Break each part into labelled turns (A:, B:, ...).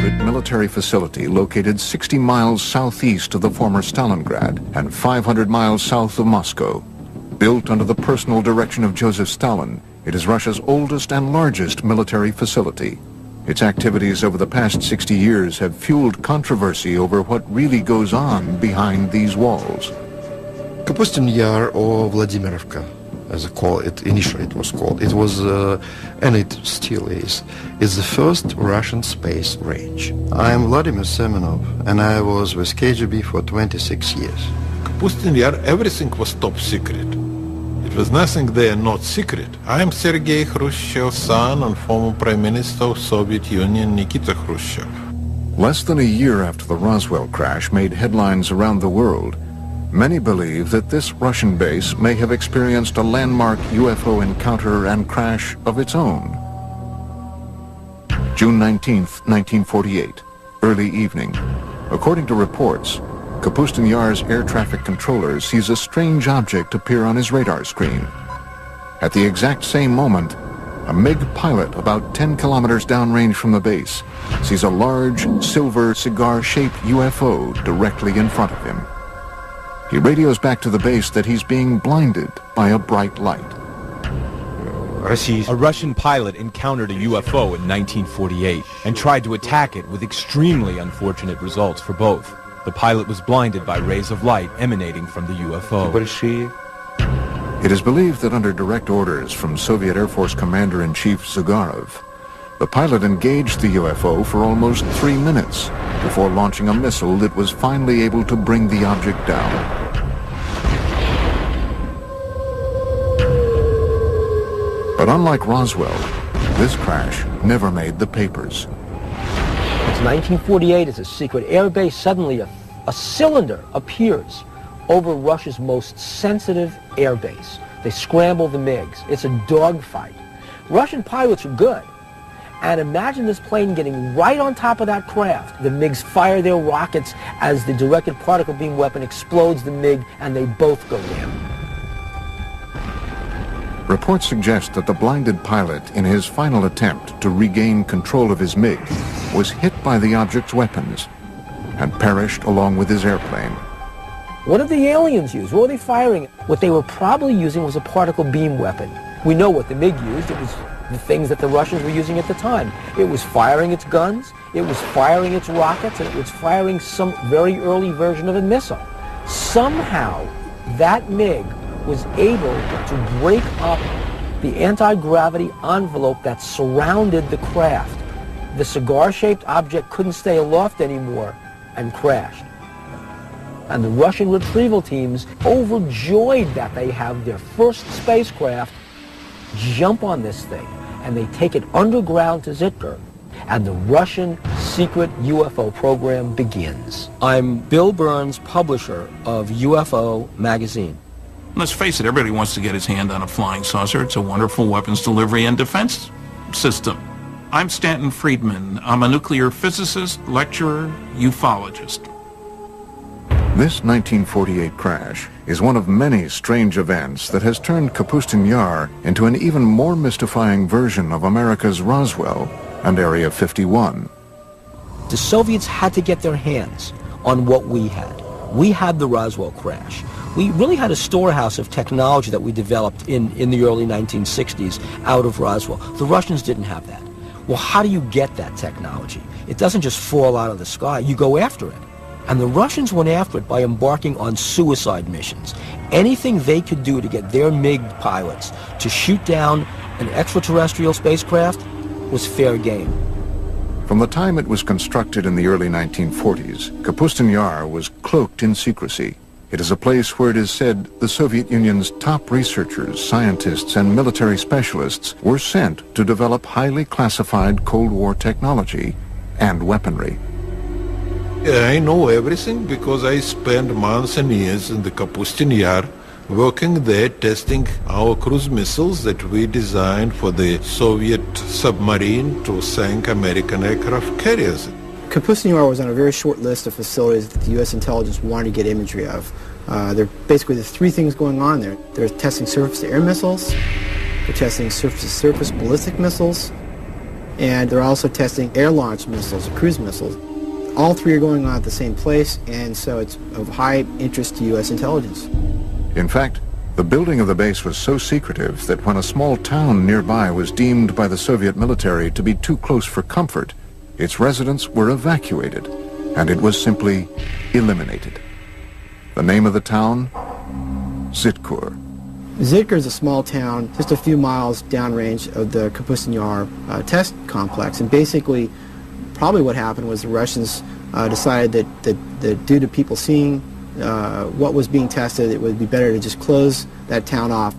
A: secret military facility located 60 miles southeast of the former Stalingrad and 500 miles south of Moscow. Built under the personal direction of Joseph Stalin, it is Russia's oldest and largest military facility. Its activities over the past 60 years have fueled controversy over what really goes on behind these walls.
B: Kapustin Yar, or Vladimirovka, as initially it was called. It was, and it still is the first Russian space range. I am Vladimir Semenov, and I was with KGB for 26 years.
C: Kapustin Yar, everything was top secret. It was nothing there not secret. I am Sergei Khrushchev's son and former Prime Minister of Soviet Union Nikita Khrushchev.
A: Less than a year after the Roswell crash made headlines around the world, many believe that this Russian base may have experienced a landmark UFO encounter and crash of its own. June 19th, 1948, early evening. According to reports, Kapustin Yar's air traffic controller sees a strange object appear on his radar screen. At the exact same moment, a MiG pilot about 10 kilometers downrange from the base sees a large, silver, cigar-shaped UFO directly in front of him. He radios back to the base that he's being blinded by a bright light.
D: A Russian pilot encountered a UFO in 1948 and tried to attack it with extremely unfortunate results for both. The pilot was blinded by rays of light emanating from the UFO.
A: It is believed that under direct orders from Soviet Air Force Commander-in-Chief Zyugarov, the pilot engaged the UFO for almost 3 minutes before launching a missile that was finally able to bring the object down. But unlike Roswell, this crash never made the papers.
E: It's 1948, it's a secret air base. Suddenly a cylinder appears over Russia's most sensitive air base. They scramble the MiGs. It's a dogfight. Russian pilots are good. And imagine this plane getting right on top of that craft. The MiGs fire their rockets as the directed particle beam weapon explodes the MiG, and they both go down.
A: Reports suggest that the blinded pilot, in his final attempt to regain control of his MiG, was hit by the object's weapons and perished along with his airplane.
E: What did the aliens use? What were they firing? What they were probably using was a particle beam weapon. We know what the MiG used. It was the things that the Russians were using at the time. It was firing its guns, it was firing its rockets, and it was firing some very early version of a missile. Somehow, that MiG was able to break up the anti-gravity envelope that surrounded the craft. The cigar-shaped object couldn't stay aloft anymore and crashed. And the Russian retrieval teams, overjoyed that they have their first spacecraft, jump on this thing, and they take it underground to Zitka, and the Russian secret UFO program begins. I'm Bill Burns, publisher of UFO magazine.
F: Let's face it, everybody wants to get his hand on a flying saucer. It's a wonderful weapons delivery and defense system. I'm Stanton Friedman. I'm a nuclear physicist, lecturer, ufologist.
A: This 1948 crash is one of many strange events that has turned Kapustin Yar into an even more mystifying version of America's Roswell and Area 51.
E: The Soviets had to get their hands on what we had. We had the Roswell crash. We really had a storehouse of technology that we developed in the early 1960s out of Roswell. The Russians didn't have that. Well, how do you get that technology? It doesn't just fall out of the sky. You go after it. And the Russians went after it by embarking on suicide missions. Anything they could do to get their MiG pilots to shoot down an extraterrestrial spacecraft was fair game.
A: From the time it was constructed in the early 1940s, Kapustin Yar was cloaked in secrecy. It is a place where it is said the Soviet Union's top researchers, scientists, and military specialists were sent to develop highly classified Cold War technology and weaponry.
C: I know everything because I spent months and years in the Kapustin Yar working there testing our cruise missiles that we designed for the Soviet submarine to sink American aircraft carriers.
G: Kapustin Yar was on a very short list of facilities that the U.S. intelligence wanted to get imagery of. There are basically the three things going on there. They're testing surface-to-air missiles, they're testing surface-to-surface ballistic missiles, and they're also testing air-launched missiles, cruise missiles. All three are going on at the same place, and so it's of high interest to U.S. intelligence.
A: In fact, the building of the base was so secretive that when a small town nearby was deemed by the Soviet military to be too close for comfort, its residents were evacuated, and it was simply eliminated. The name of the town? Zitkur.
G: Zitkur is a small town just a few miles downrange of the Kapustin Yar test complex, and basically probably what happened was the Russians decided that due to people seeing what was being tested, it would be better to just close that town off.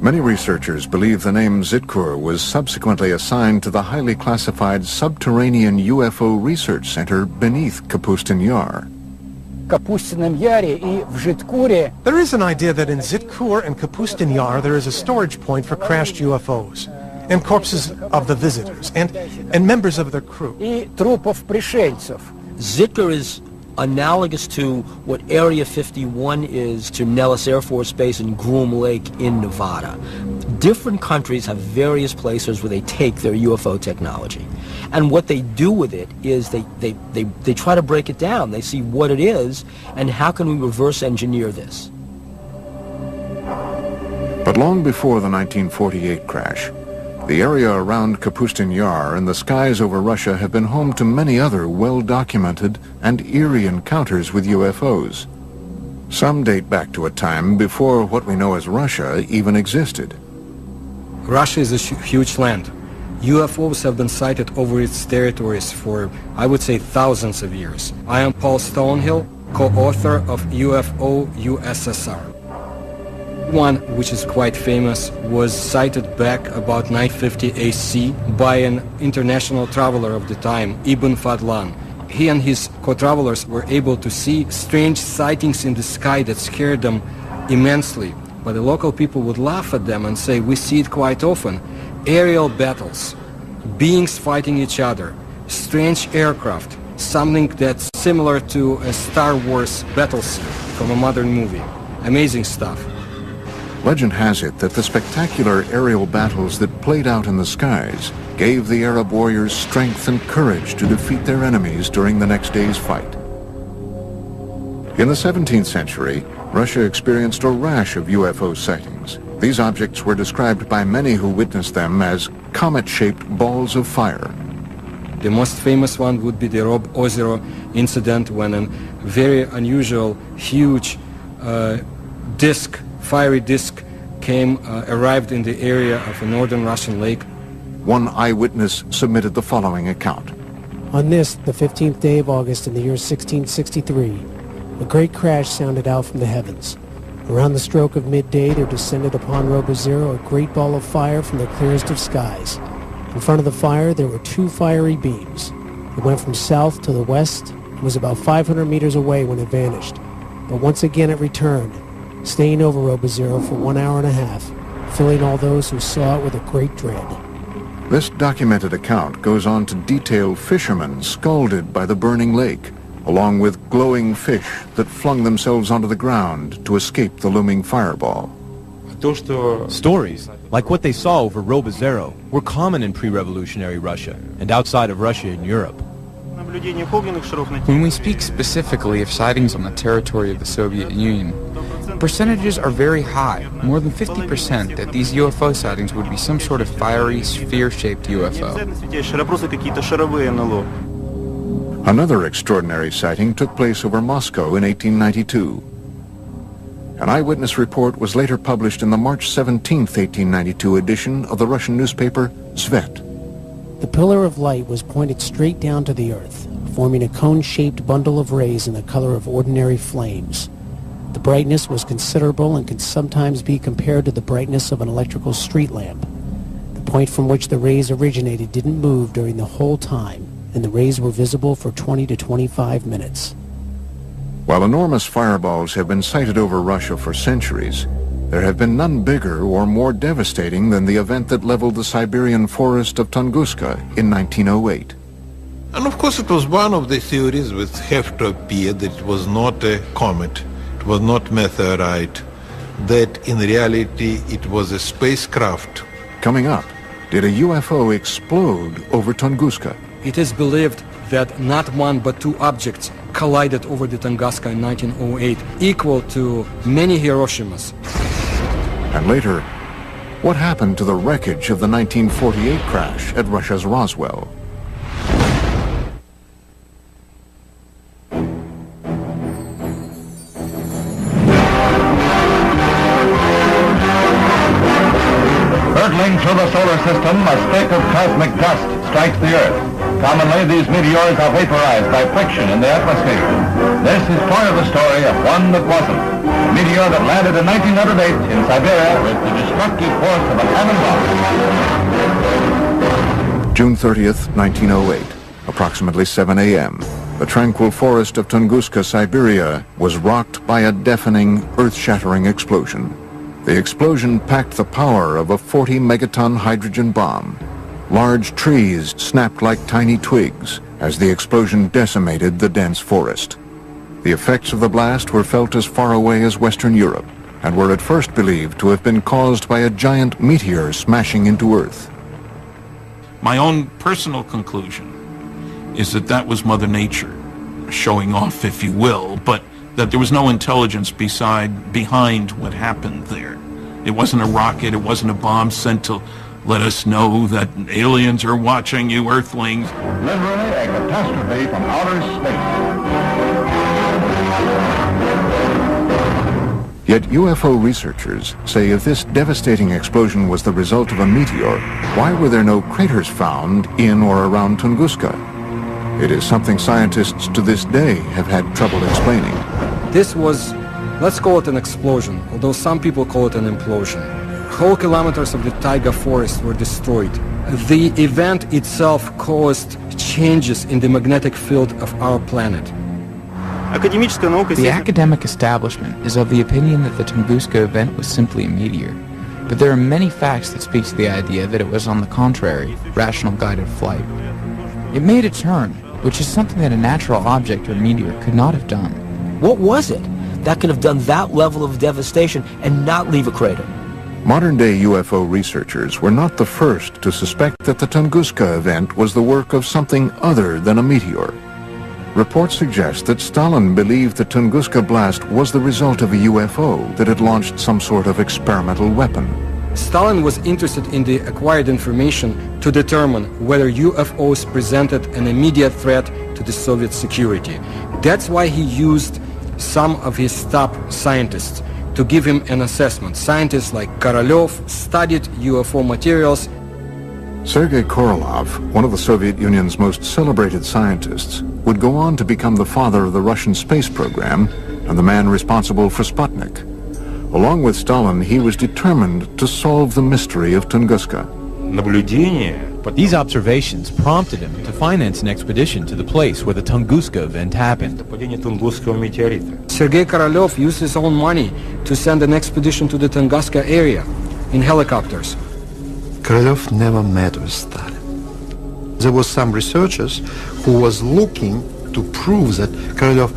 A: Many researchers believe the name Zitkur was subsequently assigned to the highly classified subterranean UFO research center beneath Kapustin Yar.
H: There is an idea that in Zitkur and Kapustin Yar there is a storage point for crashed UFOs and corpses of the visitors and members of their crew.
E: Zitkur is analogous to what Area 51 is to Nellis Air Force Base and Groom Lake in Nevada. Different countries have various places where they take their UFO technology. And what they do with it is they try to break it down. They see what it is and how can we reverse engineer this.
A: But long before the 1948 crash, the area around Kapustin Yar and the skies over Russia have been home to many other well-documented and eerie encounters with UFOs. Some date back to a time before what we know as Russia even existed.
I: Russia is a huge land. UFOs have been sighted over its territories for, I would say, thousands of years. I am Paul Stonehill, co-author of UFO USSR. One, which is quite famous, was sighted back about 950 AC by an international traveler of the time, Ibn Fadlan. He and his co-travelers were able to see strange sightings in the sky that scared them immensely. But the local people would laugh at them and say, we see it quite often. Aerial battles, beings fighting each other, strange aircraft, something that's similar to a Star Wars battle scene from a modern movie. Amazing stuff.
A: Legend has it that the spectacular aerial battles that played out in the skies gave the Arab warriors strength and courage to defeat their enemies during the next day's fight. In the 17th century, Russia experienced a rash of UFO sightings. These objects were described by many who witnessed them as comet-shaped balls of fire.
I: The most famous one would be the Rob Ozero incident, when a very unusual, huge fiery disc arrived in the area of a northern Russian lake.
A: One eyewitness submitted the following account.
J: On this, the 15th day of August in the year 1663, a great crash sounded out from the heavens. Around the stroke of midday, there descended upon Robozero a great ball of fire from the clearest of skies. In front of the fire, there were two fiery beams. It went from south to the west and was about 500 meters away when it vanished. But once again it returned, staying over Robozero for 1 hour and a half, filling all those who saw it with a great dread.
A: This documented account goes on to detail fishermen scalded by the burning lake, along with glowing fish that flung themselves onto the ground to escape the looming fireball.
D: Stories, like what they saw over Robozero, were common in pre-revolutionary Russia and outside of Russia in Europe.
K: When we speak specifically of sightings on the territory of the Soviet Union, percentages are very high, more than 50%, that these UFO sightings would be some sort of fiery, sphere-shaped UFO.
A: Another extraordinary sighting took place over Moscow in 1892. An eyewitness report was later published in the March 17, 1892 edition of the Russian newspaper Svet.
J: The pillar of light was pointed straight down to the earth, forming a cone-shaped bundle of rays in the color of ordinary flames. The brightness was considerable and can sometimes be compared to the brightness of an electrical street lamp. The point from which the rays originated didn't move during the whole time, and the rays were visible for 20 to 25 minutes.
A: While enormous fireballs have been sighted over Russia for centuries, there have been none bigger or more devastating than the event that leveled the Siberian forest of Tunguska in 1908.
C: And of course it was one of the theories which have to appear that it was not a comet, it was not meteorite, that in reality it was a spacecraft.
A: Coming up, did a UFO explode over Tunguska?
I: It is believed that not one but two objects collided over the Tunguska in 1908, equal to many Hiroshimas.
A: And later, what happened to the wreckage of the 1948 crash at Russia's Roswell?
L: Hurtling through the solar system, a speck of cosmic dust strikes the Earth. Commonly, these meteors are vaporized by friction in the atmosphere. This is part of the story of one that wasn't. A meteor that landed in 1908 in Siberia with the destructive force of a cannonball.
A: June 30th, 1908, approximately 7 a.m. The tranquil forest of Tunguska, Siberia, was rocked by a deafening, earth-shattering explosion. The explosion packed the power of a 40-megaton hydrogen bomb. Large trees snapped like tiny twigs as the explosion decimated the dense forest. The effects of the blast were felt as far away as Western Europe and were at first believed to have been caused by a giant meteor smashing into Earth.
F: My own personal conclusion is that that was Mother Nature showing off, if you will, but that there was no intelligence behind what happened there. It wasn't a rocket, it wasn't a bomb sent to let us know that aliens are watching you, Earthlings.
L: Literally a catastrophe from outer space.
A: Yet UFO researchers say if this devastating explosion was the result of a meteor, why were there no craters found in or around Tunguska? It is something scientists to this day have had trouble explaining.
I: This was, let's call it an explosion, although some people call it an implosion. Whole kilometers of the taiga forest were destroyed. The event itself caused changes in the magnetic field of our planet.
K: The academic establishment is of the opinion that the Tunguska event was simply a meteor, but there are many facts that speak to the idea that it was, on the contrary, rational guided flight. It made a turn, which is something that a natural object or meteor could not have done.
E: What was it that could have done that level of devastation and not leave a crater?
A: Modern-day UFO researchers were not the first to suspect that the Tunguska event was the work of something other than a meteor. Reports suggest that Stalin believed the Tunguska blast was the result of a UFO that had launched some sort of experimental weapon.
I: Stalin was interested in the acquired information to determine whether UFOs presented an immediate threat to the Soviet security. That's why he used some of his top scientists to give him an assessment. Scientists like Korolev studied UFO materials.
A: Sergei Korolev, one of the Soviet Union's most celebrated scientists, would go on to become the father of the Russian space program and the man responsible for Sputnik. Along with Stalin, he was determined to solve the mystery of Tunguska.
D: These observations prompted him to finance an expedition to the place where the Tunguska event happened.
I: Sergei Korolev used his own money to send an expedition to the Tunguska area in helicopters.
B: Korolev never met with Stalin. There was some researchers who was looking to prove that Korolev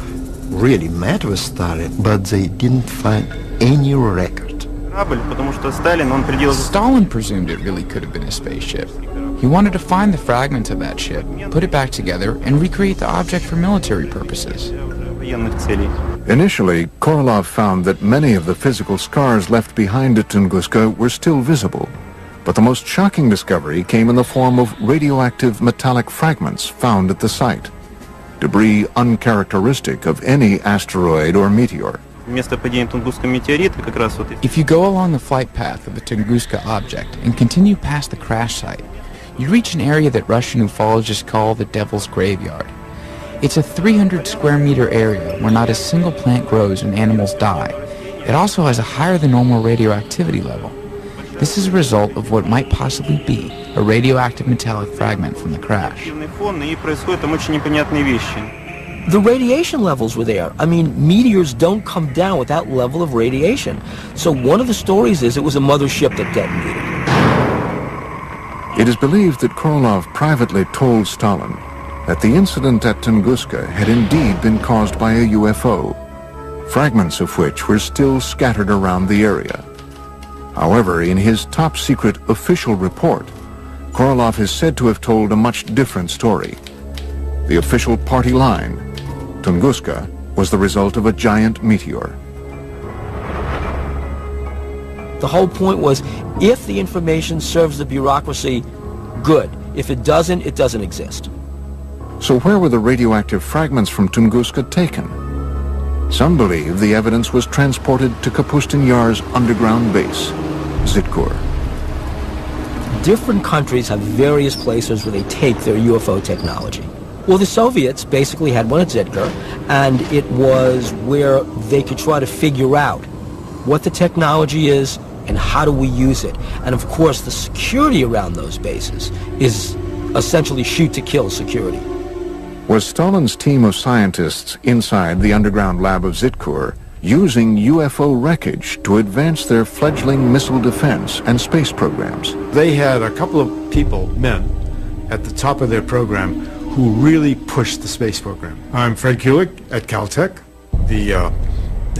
B: really met with Stalin, but they didn't find any record.
K: Stalin presumed it really could have been a spaceship. He wanted to find the fragments of that ship, put it back together, and recreate the object for military purposes.
A: Initially, Korolev found that many of the physical scars left behind at Tunguska were still visible. But the most shocking discovery came in the form of radioactive metallic fragments found at the site. Debris uncharacteristic of any asteroid or meteor.
K: If you go along the flight path of the Tunguska object and continue past the crash site, you reach an area that Russian ufologists call the Devil's Graveyard. It's a 300 square meter area where not a single plant grows and animals die. It also has a higher than normal radioactivity level. This is a result of what might possibly be a radioactive metallic fragment from the crash.
E: The radiation levels were there. I mean, meteors don't come down with that level of radiation. So one of the stories is it was a mothership that detonated.
A: It is believed that Korolev privately told Stalin that the incident at Tunguska had indeed been caused by a UFO, fragments of which were still scattered around the area. However, in his top-secret official report, Korolev is said to have told a much different story. The official party line, Tunguska, was the result of a giant meteor.
E: The whole point was, if the information serves the bureaucracy, good. If it doesn't, it doesn't exist.
A: So where were the radioactive fragments from Tunguska taken? Some believe the evidence was transported to Kapustin Yar's underground base, Zitkur.
E: Different countries have various places where they take their UFO technology. Well, the Soviets basically had one at Zitkur, and it was where they could try to figure out what the technology is and how do we use it. And of course, the security around those bases is essentially shoot-to-kill security.
A: Was Stalin's team of scientists inside the underground lab of Zitkur using UFO wreckage to advance their fledgling missile defense and space programs?
M: They had a couple of people, men, at the top of their program who really pushed the space program. I'm Fred Kulik at Caltech. The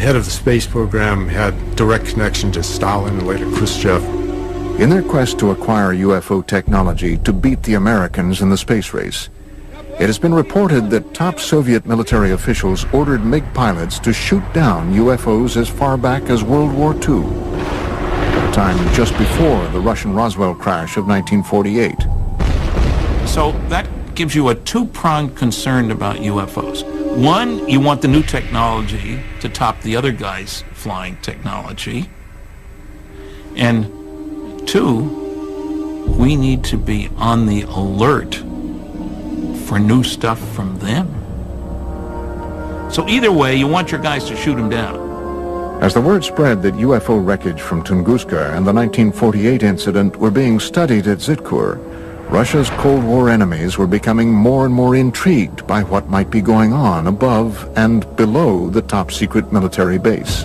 M: head of the space program had direct connection to Stalin and later Khrushchev.
A: In their quest to acquire UFO technology to beat the Americans in the space race, it has been reported that top Soviet military officials ordered MiG pilots to shoot down UFOs as far back as World War II, at a time just before the Russian Roswell crash of 1948.
F: So that gives you a two-pronged concern about UFOs. One, you want the new technology to top the other guy's flying technology. And two, we need to be on the alert for new stuff from them. So either way, you want your guys to shoot them down.
A: As the word spread that UFO wreckage from Tunguska and the 1948 incident were being studied at Zitkur, Russia's Cold War enemies were becoming more and more intrigued by what might be going on above and below the top-secret military base.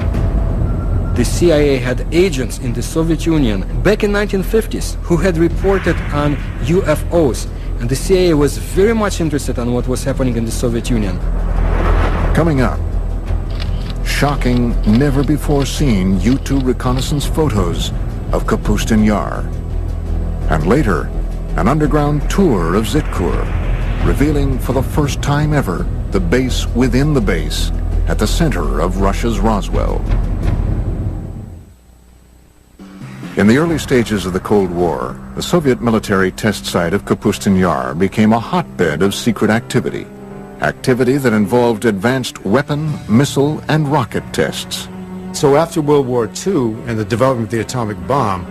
I: The CIA had agents in the Soviet Union back in 1950s who had reported on UFOs, and the CIA was very much interested in what was happening in the Soviet Union.
A: Coming up, shocking, never-before-seen U-2 reconnaissance photos of Kapustin Yar. And later, an underground tour of Zitkur, revealing for the first time ever the base within the base at the center of Russia's Roswell. In the early stages of the Cold War, the Soviet military test site of Kapustin Yar became a hotbed of secret activity. Activity that involved advanced weapon, missile, and rocket tests.
M: So after World War II and the development of the atomic bomb,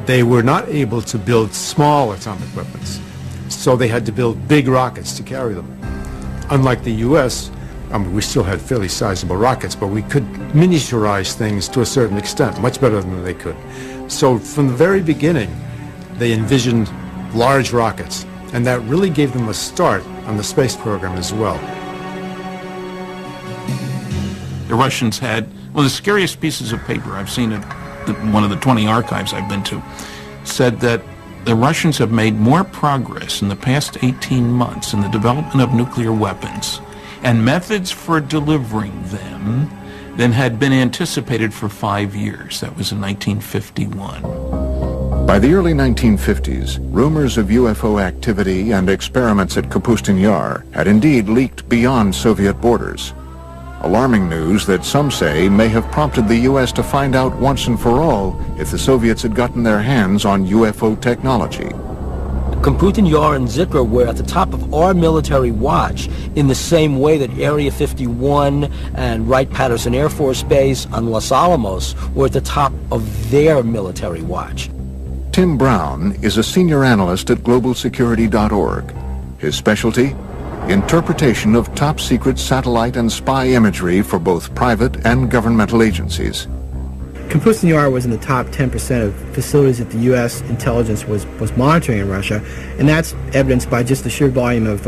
M: they were not able to build small atomic weapons. So they had to build big rockets to carry them. Unlike the U.S., we still had fairly sizable rockets, but we could miniaturize things to a certain extent, much better than they could. So from the very beginning, they envisioned large rockets, and that really gave them a start on the space program as well.
F: The Russians had one of the scariest pieces of paper I've seen at one of the 20 archives I've been to, said that the Russians have made more progress in the past 18 months in the development of nuclear weapons and methods for delivering them than had been anticipated for 5 years. That was in 1951.
A: By the early 1950s, rumors of UFO activity and experiments at Kapustin Yar had indeed leaked beyond Soviet borders. Alarming news that some say may have prompted the U.S. to find out once and for all if the Soviets had gotten their hands on UFO technology.
E: Kapustin Yar and Zitkur were at the top of our military watch in the same way that Area 51 and Wright-Patterson Air Force Base on Los Alamos were at the top of their military watch.
A: Tim Brown is a senior analyst at globalsecurity.org. His specialty? Interpretation of top-secret satellite and spy imagery for both private and governmental agencies.
G: Kapustin Yar was in the top 10% of facilities that the U.S. intelligence was monitoring in Russia, and that's evidenced by just the sheer volume of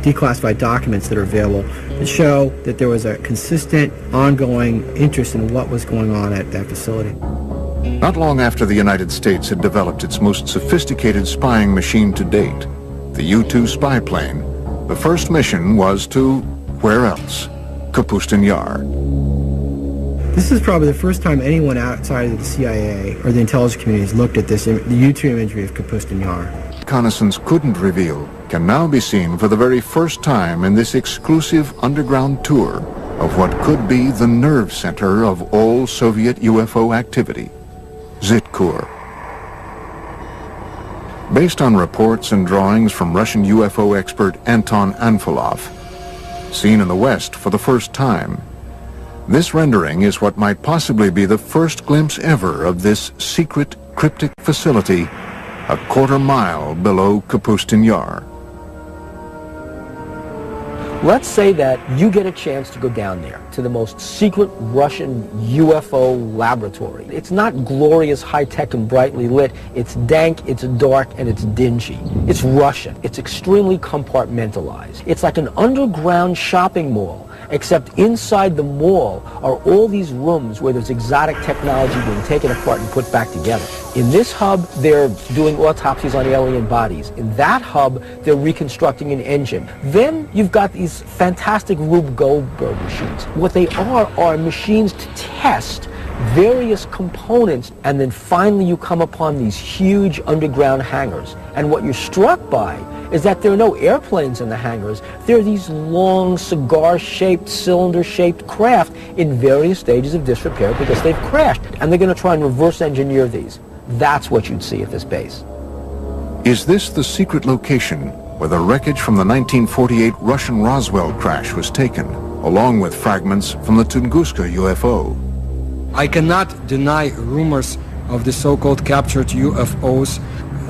G: declassified documents that are available that show that there was a consistent, ongoing interest in what was going on at that facility.
A: Not long after the United States had developed its most sophisticated spying machine to date, the U-2 spy plane, the first mission was to, where else? Kapustin Yar.
G: This is probably the first time anyone outside of the CIA or the intelligence community has looked at this, the U-2 imagery of Kapustin Yar.
A: reconnaissance couldn't reveal can now be seen for the very first time in this exclusive underground tour of what could be the nerve center of all Soviet UFO activity, Zitkur. Based on reports and drawings from Russian UFO expert Anton Anfilov, seen in the West for the first time, this rendering is what might possibly be the first glimpse ever of this secret cryptic facility a quarter-mile below Kapustin Yar.
E: Let's say that you get a chance to go down there to the most secret Russian UFO laboratory. It's not glorious, high-tech, and brightly lit. It's dank, it's dark, and it's dingy. It's Russian. It's extremely compartmentalized. It's like an underground shopping mall, except inside the mall are all these rooms where there's exotic technology being taken apart and put back together. In this hub, they're doing autopsies on alien bodies. In that hub, they're reconstructing an engine. Then you've got these fantastic Rube Goldberg machines. What they are machines to test various components, and then finally you come upon these huge underground hangars. And what you're struck by is that there are no airplanes in the hangars. There are these long, cigar-shaped, cylinder-shaped craft in various stages of disrepair because they've crashed. And they're going to try and reverse engineer these. That's what you'd see at this base.
A: Is this the secret location where the wreckage from the 1948 Russian Roswell crash was taken, along with fragments from the Tunguska UFO?
I: I cannot deny rumors of the so-called captured UFOs.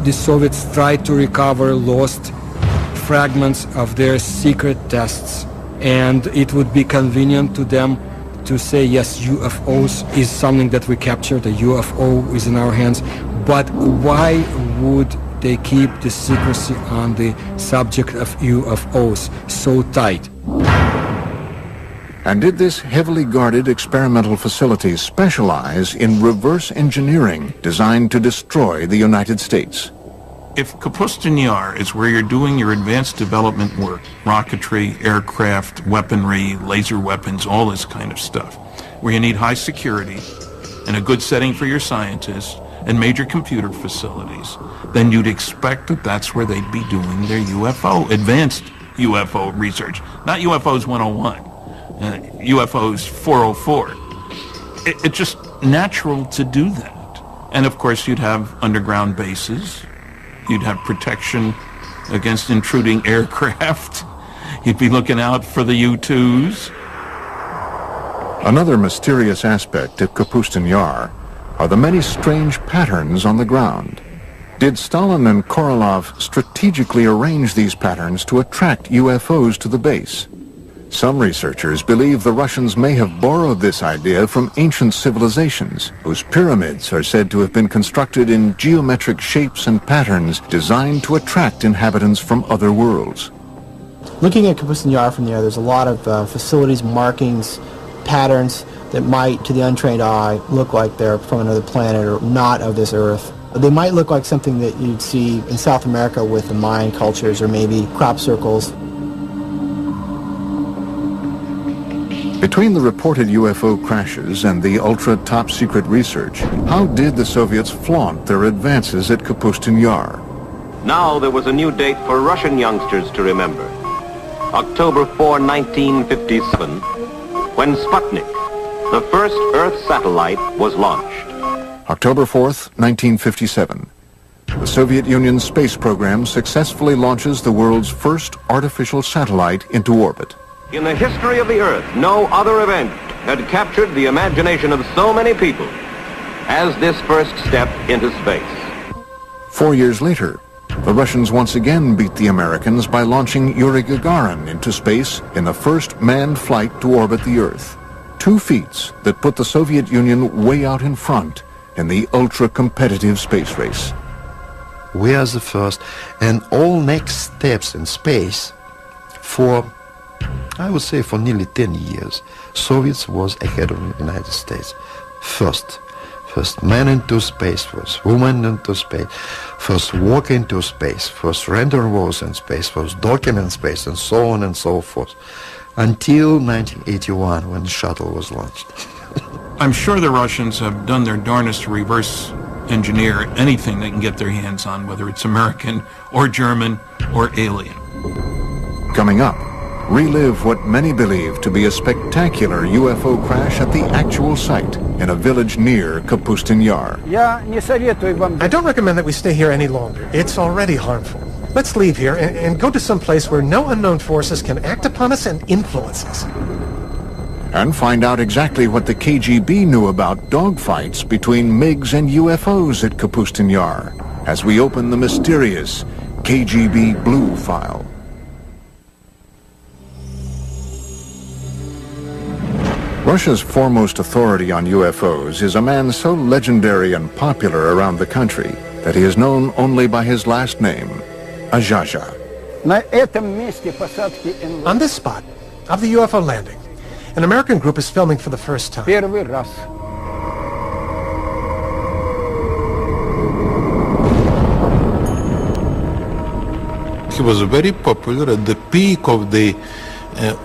I: The Soviets tried to recover lost fragments of their secret tests, and it would be convenient to them to say, yes, UFOs is something that we captured, a UFO is in our hands, but why would they keep the secrecy on the subject of UFOs so tight?
A: And did this heavily guarded experimental facility specialize in reverse engineering designed to destroy the United States?
F: If Kapustin Yar is where you're doing your advanced development work, rocketry, aircraft, weaponry, laser weapons, all this kind of stuff, where you need high security and a good setting for your scientists and major computer facilities, then you'd expect that that's where they'd be doing their UFO, advanced UFO research, not UFOs 101. UFOs 404. It's just natural to do that. And of course you'd have underground bases, you'd have protection against intruding aircraft, you'd be looking out for the U-2s.
A: Another mysterious aspect of Kapustin Yar are the many strange patterns on the ground. Did Stalin and Korolev strategically arrange these patterns to attract UFOs to the base? Some researchers believe the Russians may have borrowed this idea from ancient civilizations, whose pyramids are said to have been constructed in geometric shapes and patterns designed to attract inhabitants from other worlds.
G: Looking at Kapustin Yar from there, there's a lot of facilities, markings, patterns that might, to the untrained eye, look like they're from another planet or not of this Earth. They might look like something that you'd see in South America with the Mayan cultures or maybe crop circles.
A: Between the reported UFO crashes and the ultra-top-secret research, how did the Soviets flaunt their advances at Kapustin Yar?
N: Now there was a new date for Russian youngsters to remember. October 4, 1957, when Sputnik, the first Earth satellite, was launched.
A: October 4th, 1957. The Soviet Union's space program successfully launches the world's first artificial satellite into orbit.
N: In the history of the Earth, no other event had captured the imagination of so many people as this first step into space.
A: 4 years later, the Russians once again beat the Americans by launching Yuri Gagarin into space in the first manned flight to orbit the Earth. 2 feats that put the Soviet Union way out in front in the ultra-competitive space race.
B: We are the first, and all next steps in space for, I would say, for nearly 10 years, Soviets was ahead of the United States. First man into space, first woman into space, first walk into space, first rendezvous in space, first docking in space, and so on and so forth, until 1981 when the shuttle was launched.
F: I'm sure the Russians have done their darnest to reverse engineer anything they can get their hands on, whether it's American or German or alien.
A: Coming up, relive what many believe to be a spectacular UFO crash at the actual site in a village near Kapustin Yar.
H: I don't recommend that we stay here any longer. It's already harmful. Let's leave here and go to some place where no unknown forces can act upon us and influence us.
A: And find out exactly what the KGB knew about dogfights between MiGs and UFOs at Kapustin Yar as we open the mysterious KGB Blue file. Russia's foremost authority on UFOs is a man so legendary and popular around the country that he is known only by his last name, Azhaja.
H: On this spot of the UFO landing, an American group is filming for the first time.
C: He was very popular at the peak of the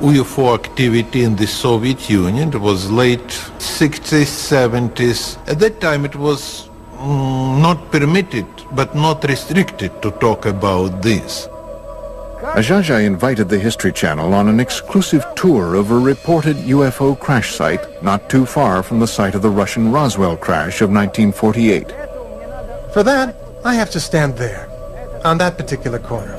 C: UFO activity in the Soviet Union. It was late 60s, 70s. At that time it was not permitted, but not restricted to talk about this.
A: Azhaja invited the History Channel on an exclusive tour of a reported UFO crash site not too far from the site of the Russian Roswell crash of 1948.
H: For that, I have to stand there, on that particular corner.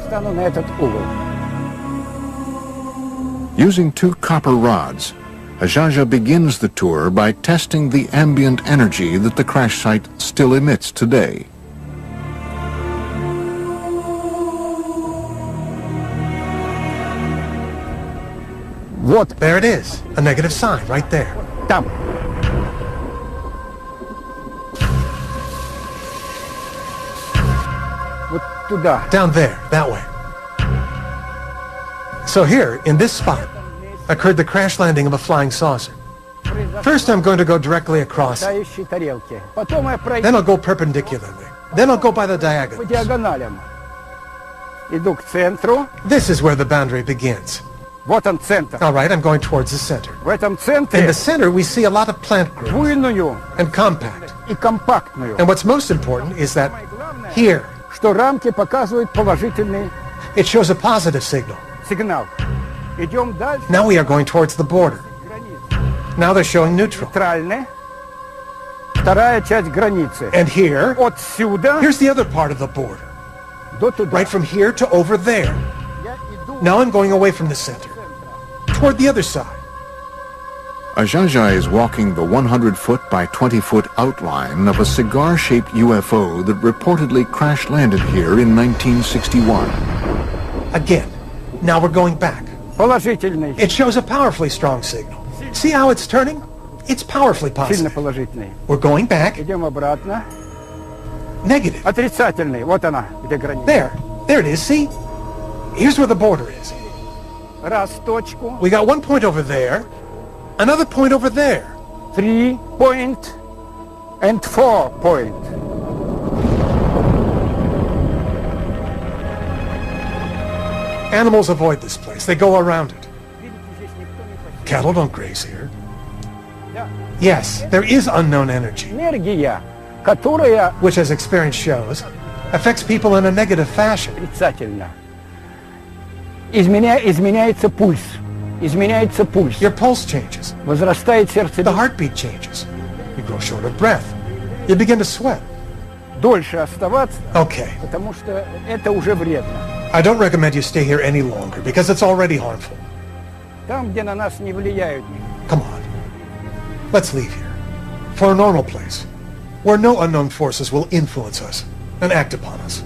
A: Using 2 copper rods, Azhaja begins the tour by testing the ambient energy that the crash site still emits today.
H: There it is, a negative sign right there. Down there, that way. So here, in this spot, occurred the crash landing of a flying saucer. First I'm going to go directly across it. Then I'll go perpendicularly. Then I'll go by the diagonals. This is where the boundary begins. All right, I'm going towards the center. In the center, we see a lot of plant growth and compact. And what's most important is that here, it shows a positive signal. Now we are going towards the border. Now they're showing neutral. And here, here's the other part of the border. Right from here to over there. Now I'm going away from the center, toward the other side.
A: Azhaja is walking the 100-foot by 20-foot outline of a cigar-shaped UFO that reportedly crash-landed here in 1961.
H: Again, now we're going back. It shows a powerfully strong signal. See how it's turning? It's powerfully positive. We're going back. Negative. There it is, see? Here's where the border is. We got one point over there, another point over there.
O: 3 point and 4 point.
H: Animals avoid this place. They go around it. Cattle don't graze here. Yes, there is unknown energy, which, as experience shows, affects people in a negative fashion. Your pulse changes. The heartbeat changes. You grow short of breath. You begin to sweat. Okay. I don't recommend you stay here any longer because it's already harmful. Come on. Let's leave here. For a normal place, where no unknown forces will influence us and act upon us.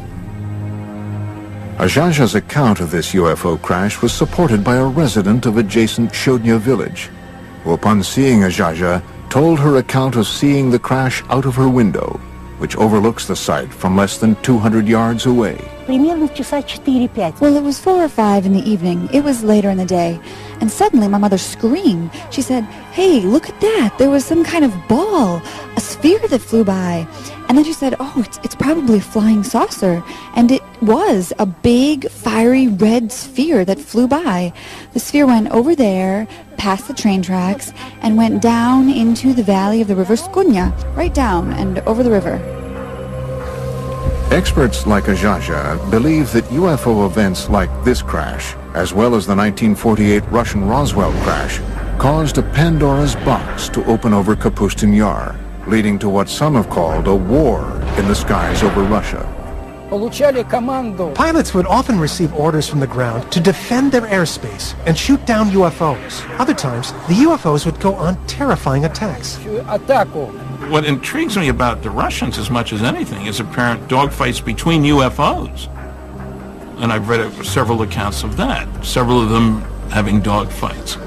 A: Azhaja's account of this UFO crash was supported by a resident of adjacent Shodnya village, who upon seeing Azhaja told her account of seeing the crash out of her window, which overlooks the site from less than 200 yards away.
P: Well, it was 4 or 5 in the evening. It was later in the day. And suddenly my mother screamed. She said, "Hey, look at that. There was some kind of ball, a sphere that flew by." And then she said, "Oh, it's probably a flying saucer." And it was a big, fiery red sphere that flew by. The sphere went over there, past the train tracks, and went down into the valley of the river Skunya, right down and over the river.
A: Experts like Ajaja believe that UFO events like this crash, as well as the 1948 Russian Roswell crash, caused a Pandora's box to open over Kapustin Yar, leading to what some have called a war in the skies over Russia.
H: Pilots would often receive orders from the ground to defend their airspace and shoot down UFOs. Other times, the UFOs would go on terrifying attacks.
F: What intrigues me about the Russians as much as anything is apparent dogfights between UFOs. And I've read several accounts of that, several of them having dogfights.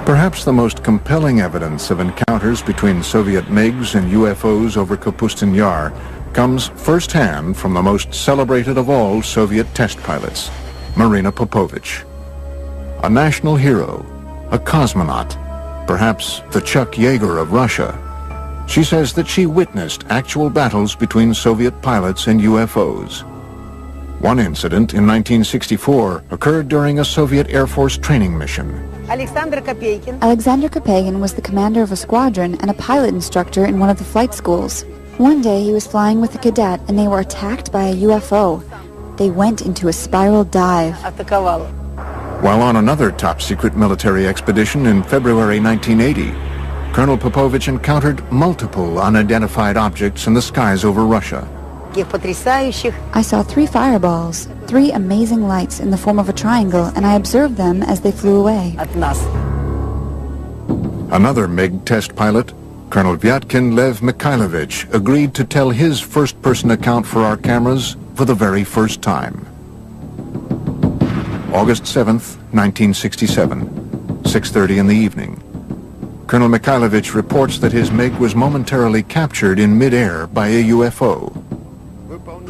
A: Perhaps the most compelling evidence of encounters between Soviet MiGs and UFOs over Kapustin Yar comes firsthand from the most celebrated of all Soviet test pilots, Marina Popovich. A national hero, a cosmonaut, perhaps the Chuck Yeager of Russia. She says that she witnessed actual battles between Soviet pilots and UFOs. One incident in 1964 occurred during a Soviet Air Force training mission.
P: Alexander Kapegin was the commander of a squadron and a pilot instructor in one of the flight schools. One day he was flying with a cadet and they were attacked by a UFO. They went into a spiral dive.
A: While on another top-secret military expedition in February 1980, Colonel Popovich encountered multiple unidentified objects in the skies over Russia.
P: I saw 3 fireballs, 3 amazing lights in the form of a triangle, and I observed them as they flew away.
A: Another MiG test pilot, Colonel Vyatkin Lev Mikhailovich, agreed to tell his first-person account for our cameras for the very first time. August 7th, 1967, 6:30 in the evening. Colonel Mikhailovich reports that his MiG was momentarily captured in midair by a UFO.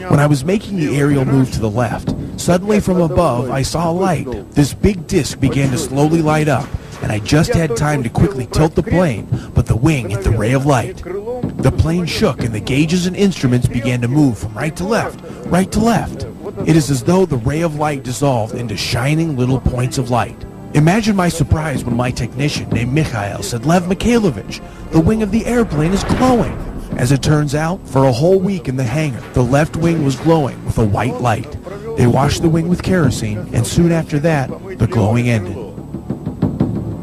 Q: When I was making the aerial move to the left, suddenly from above I saw a light. This big disc began to slowly light up, and I just had time to quickly tilt the plane, but the wing hit the ray of light. The plane shook and the gauges and instruments began to move from right to left, right to left. It is as though the ray of light dissolved into shining little points of light. Imagine my surprise when my technician named Mikhail said, "Lev Mikhailovich, the wing of the airplane is glowing." As it turns out, for a whole week in the hangar, the left wing was glowing with a white light. They washed the wing with kerosene, and soon after that, the glowing ended.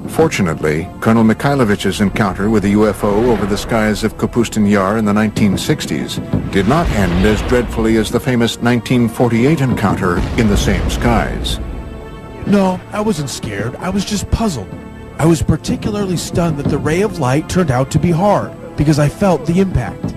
A: Fortunately, Colonel Mikhailovich's encounter with a UFO over the skies of Kapustin Yar in the 1960s did not end as dreadfully as the famous 1948 encounter in the same skies.
Q: No, I wasn't scared. I was just puzzled. I was particularly stunned that the ray of light turned out to be hard, because I felt the impact.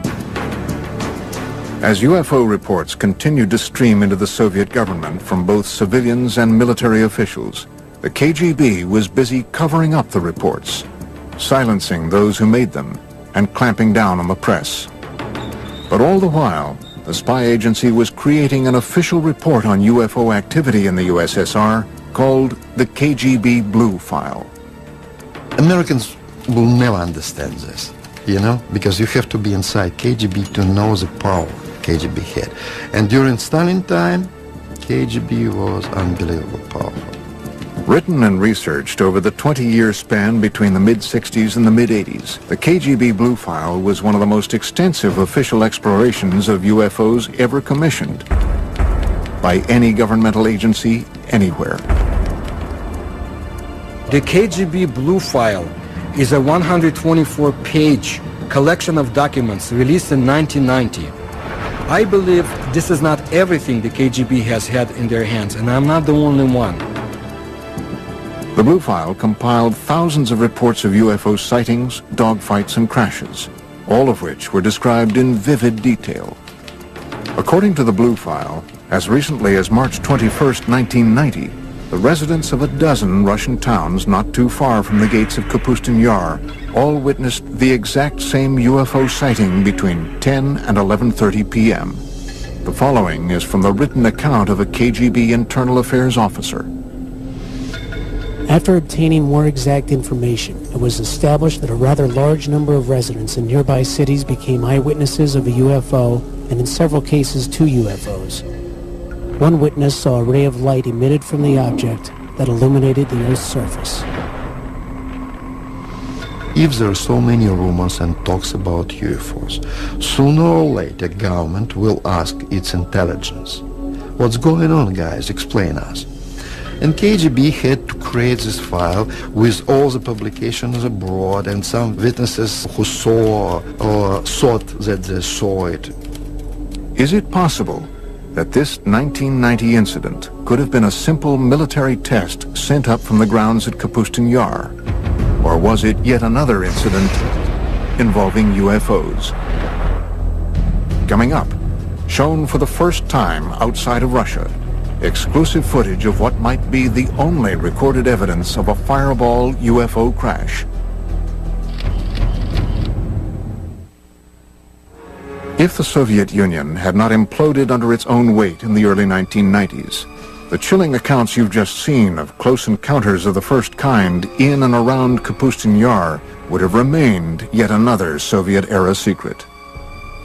A: As UFO reports continued to stream into the Soviet government from both civilians and military officials, the KGB was busy covering up the reports, silencing those who made them, and clamping down on the press. But all the while, the spy agency was creating an official report on UFO activity in the USSR called the KGB Blue File.
B: Americans will never understand this, because you have to be inside KGB to know the power KGB had. And during Stalin time, KGB was unbelievably powerful.
A: Written and researched over the 20-year span between the mid-60s and the mid-80s, the KGB Blue File was one of the most extensive official explorations of UFOs ever commissioned by any governmental agency anywhere.
I: The KGB Blue File is a 124-page collection of documents released in 1990. I believe this is not everything the KGB has had in their hands, and I'm not the only one.
A: The Blue File compiled thousands of reports of UFO sightings, dogfights, and crashes, all of which were described in vivid detail. According to the Blue File, as recently as March 21st, 1990, the residents of a dozen Russian towns not too far from the gates of Kapustin Yar all witnessed the exact same UFO sighting between 10 and 11:30 p.m. The following is from the written account of a KGB internal affairs officer.
J: After obtaining more exact information, it was established that a rather large number of residents in nearby cities became eyewitnesses of a UFO, and in several cases 2 UFOs. One witness saw a ray of light emitted from the object that illuminated the Earth's surface.
B: If there are so many rumors and talks about UFOs, sooner or later government will ask its intelligence. What's going on, guys? Explain us. And KGB had to create this file with all the publications abroad and some witnesses who saw or thought that they saw it.
A: Is it possible that this 1990 incident could have been a simple military test sent up from the grounds at Kapustin Yar? Or was it yet another incident involving UFOs? Coming up, shown for the first time outside of Russia, exclusive footage of what might be the only recorded evidence of a fireball UFO crash. If the Soviet Union had not imploded under its own weight in the early 1990s, the chilling accounts you've just seen of close encounters of the first kind in and around Kapustin Yar would have remained yet another Soviet-era secret.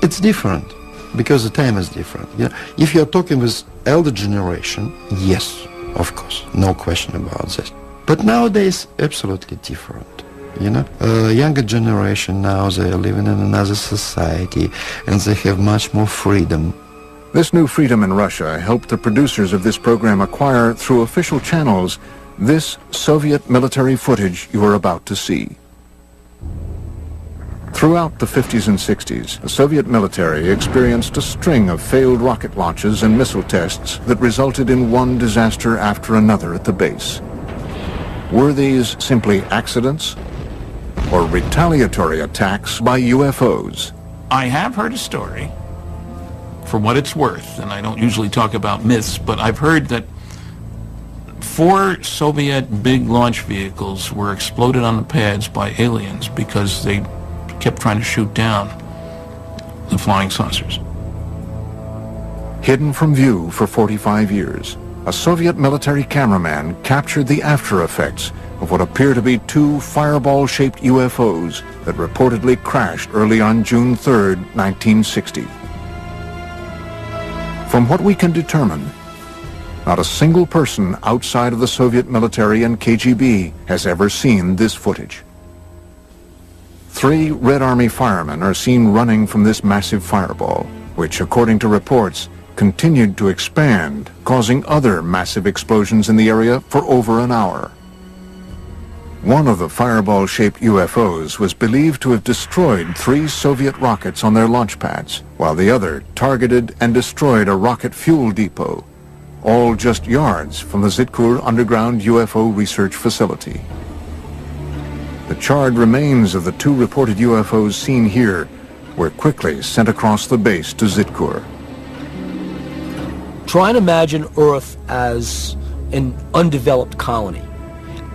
B: It's different, because the time is different. You know, if you're talking with elder generation, yes, of course, no question about this. But nowadays, absolutely different. You know, younger generation now, they are living in another society and they have much more freedom.
A: This new freedom in Russia helped the producers of this program acquire, through official channels, this Soviet military footage you are about to see. Throughout the 50s and 60s, the Soviet military experienced a string of failed rocket launches and missile tests that resulted in one disaster after another at the base. Were these simply accidents or retaliatory attacks by UFOs?
F: I have heard a story, for what it's worth, and I don't usually talk about myths, but I've heard that 4 Soviet big launch vehicles were exploded on the pads by aliens because they kept trying to shoot down the flying saucers.
A: Hidden from view for 45 years, a Soviet military cameraman captured the after effects of what appear to be 2 fireball-shaped UFOs that reportedly crashed early on June 3, 1960. From what we can determine, not a single person outside of the Soviet military and KGB has ever seen this footage. 3 Red Army firemen are seen running from this massive fireball, which, according to reports, continued to expand, causing other massive explosions in the area for over an hour. One of the fireball-shaped UFOs was believed to have destroyed 3 Soviet rockets on their launch pads, while the other targeted and destroyed a rocket fuel depot, all just yards from the Zitkur underground UFO research facility. The charred remains of the 2 reported UFOs seen here were quickly sent across the base to Zitkur.
E: Try and imagine Earth as an undeveloped colony.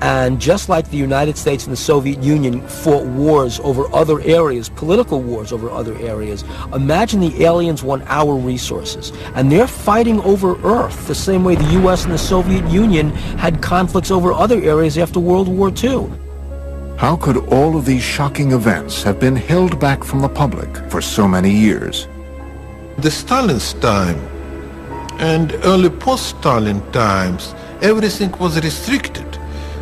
E: And just like the United States and the Soviet Union fought wars over other areas, political wars over other areas, imagine the aliens want our resources. And they're fighting over Earth the same way the U.S. and the Soviet Union had conflicts over other areas after World War II.
A: How could all of these shocking events have been held back from the public for so many years?
C: The Stalin's time and early post-Stalin times, everything was restricted.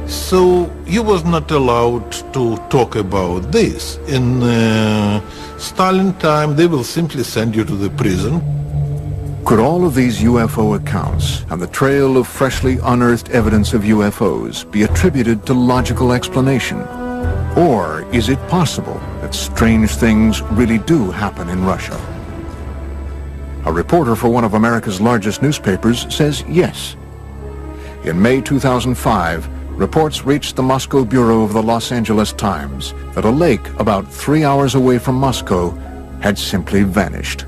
C: So he was not allowed to talk about this. In Stalin time, they will simply send you to the prison.
A: Could all of these UFO accounts and the trail of freshly unearthed evidence of UFOs be attributed to logical explanation? Or is it possible that strange things really do happen in Russia? A reporter for one of America's largest newspapers says yes. In May 2005, reports reached the Moscow bureau of the Los Angeles Times that a lake about 3 hours away from Moscow had simply vanished.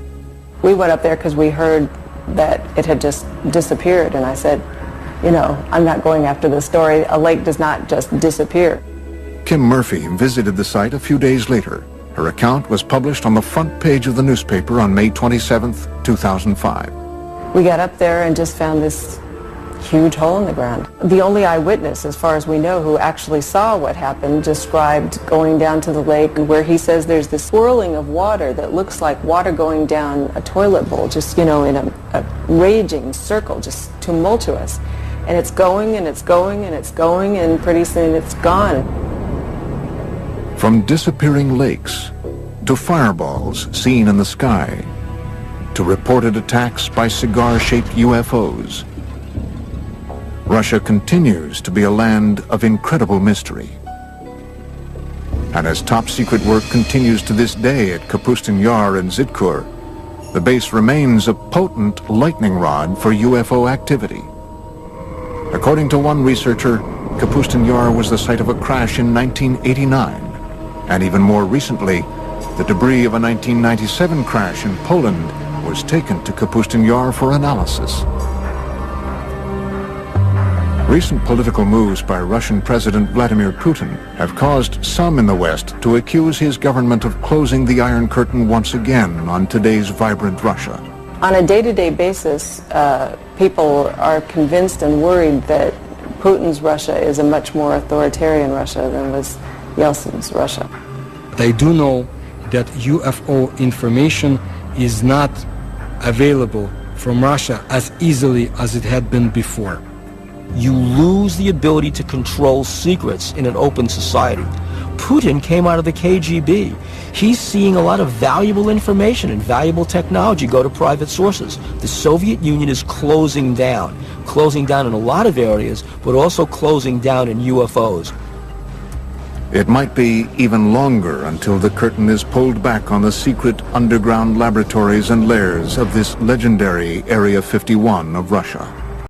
R: We went up there because we heard that it had just disappeared, and I said, you know, I'm not going after the story. A lake does not just disappear.
A: Kim Murphy visited the site a few days later. Her account was published on the front page of the newspaper on May 27, 2005.
R: We got up there and just found this huge hole in the ground. The only eyewitness, as far as we know, who actually saw what happened, described going down to the lake where he says there's this swirling of water that looks like water going down a toilet bowl, just, you know, in a raging circle, just tumultuous. And it's going and it's going and it's going, and pretty soon it's gone.
A: From disappearing lakes to fireballs seen in the sky to reported attacks by cigar-shaped UFOs, Russia continues to be a land of incredible mystery. And as top-secret work continues to this day at Kapustin Yar and Zitkur, the base remains a potent lightning rod for UFO activity. According to one researcher, Kapustin Yar was the site of a crash in 1989, and even more recently, the debris of a 1997 crash in Poland was taken to Kapustin Yar for analysis. Recent political moves by Russian President Vladimir Putin have caused some in the West to accuse his government of closing the Iron Curtain once again on today's vibrant Russia.
R: On a day-to-day basis, people are convinced and worried that Putin's Russia is a much more authoritarian Russia than was Yeltsin's Russia.
I: They do know that UFO information is not available from Russia as easily as it had been before.
E: You lose the ability to control secrets in an open society. Putin came out of the KGB. He's seeing a lot of valuable information and valuable technology go to private sources. The Soviet Union is closing down in a lot of areas, but also closing down in UFOs.
A: It might be even longer until the curtain is pulled back on the secret underground laboratories and lairs of this legendary Area 51 of Russia.